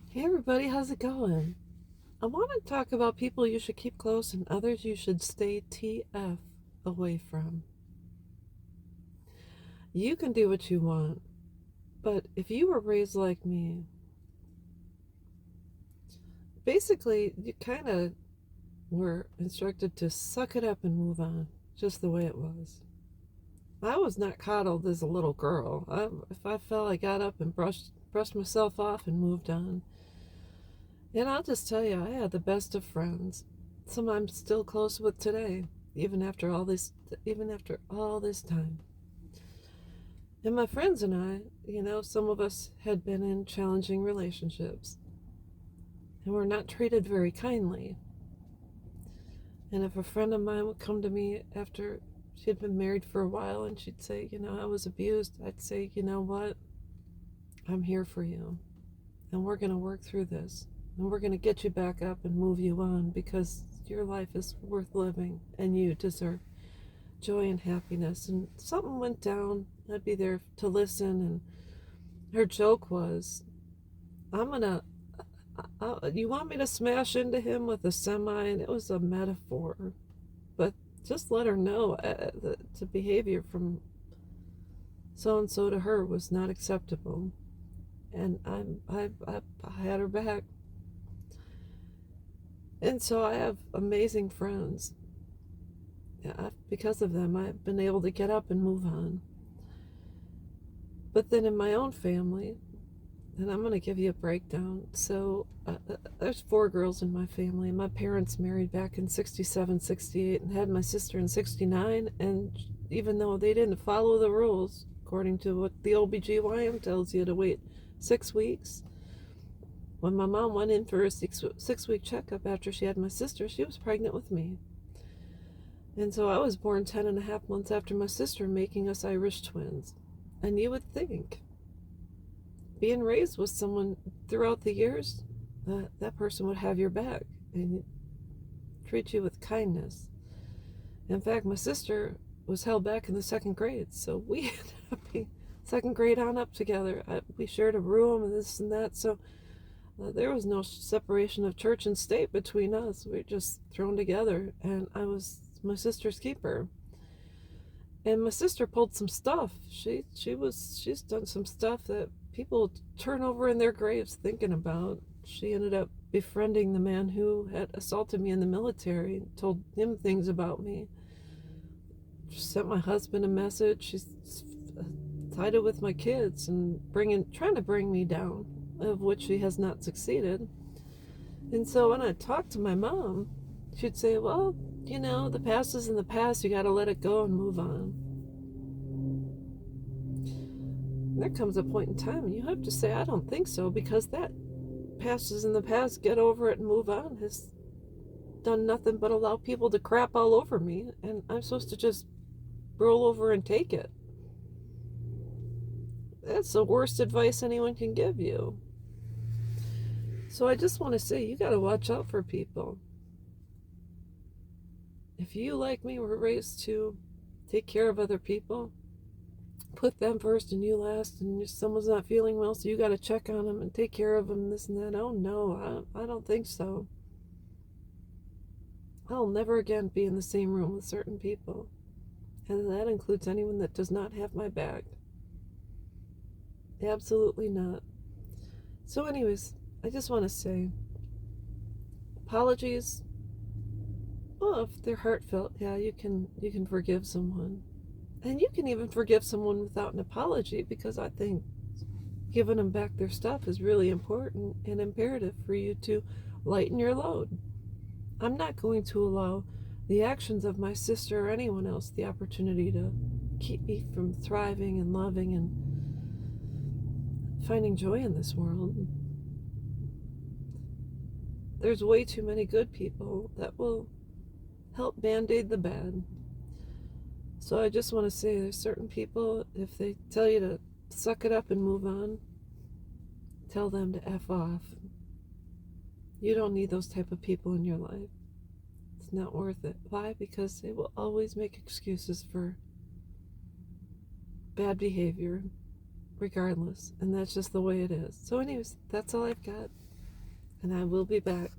Hey everybody, how's it going? I want to talk about people you should keep close and others you should stay TF away from. You can do what you want, but if you were raised like me, basically you kind of were instructed to suck it up and move on, just the way it was. I was not coddled as a little girl. If I fell, I got up and brushed myself off and moved on. And I'll just tell you, I had the best of friends. Some I'm still close with today, even after all this, even after all this time. And my friends and I, some of us had been in challenging relationships and were not treated very kindly. And if a friend of mine would come to me after she had been married for a while and she'd say, I was abused, I'd say, you know what? I'm here for you. And we're going to work through this. And we're going to get you back up and move you on because your life is worth living and you deserve joy and happiness. And something went down, I'd be there to listen. And her joke was, I'm going to, you want me to smash into him with a semi? And it was a metaphor. But just let her know that the behavior from so and so to her was not acceptable. And I had her back. And so I have amazing friends. Because of them, I've been able to get up and move on. But then in my own family, and I'm going to give you a breakdown. So there's 4 girls in my family. My parents married back in 67, 68 and had my sister in 69. And even though they didn't follow the rules, according to what the OBGYN tells you to wait 6 weeks, when my mom went in for a 6-week checkup after she had my sister, she was pregnant with me. And so I was born 10 and a half months after my sister, making us Irish twins. And you would think, being raised with someone throughout the years, that person would have your back and treat you with kindness. In fact, my sister was held back in the 2nd grade, so we ended up being 2nd grade on up together. We shared a room and this and that, so there was no separation of church and state between us. We were just thrown together, and I was my sister's keeper. And my sister pulled some stuff. She's done some stuff that people turn over in their graves thinking about. She ended up befriending the man who had assaulted me in the military, told him things about me. She sent my husband a message. She's tied it with my kids and trying to bring me down, of which she has not succeeded. And so when I talked to my mom, she'd say, well, the past is in the past. You got to let it go and move on. And there comes a point in time and you have to say, I don't think so, because that past is in the past. Get over it and move on has done nothing but allow people to crap all over me, and I'm supposed to just roll over and take it. That's the worst advice anyone can give you. So I just want to say, you got to watch out for people. If you, like me, were raised to take care of other people, put them first and you last, and if someone's not feeling well, so you got to check on them and take care of them, this and that. Oh no, I don't think so. I'll never again be in the same room with certain people, and that includes anyone that does not have my back. Absolutely not. So anyways, I just want to say, apologies, well, if they're heartfelt, yeah, you can forgive someone. And you can even forgive someone without an apology, because I think giving them back their stuff is really important and imperative for you to lighten your load. I'm not going to allow the actions of my sister or anyone else the opportunity to keep me from thriving and loving and finding joy in this world. There's way too many good people that will help band-aid the bad. So I just want to say, there's certain people, if they tell you to suck it up and move on, tell them to F off. You don't need those type of people in your life. It's not worth it. Why? Because they will always make excuses for bad behavior, regardless. And that's just the way it is. So anyways, that's all I've got. and I will be back.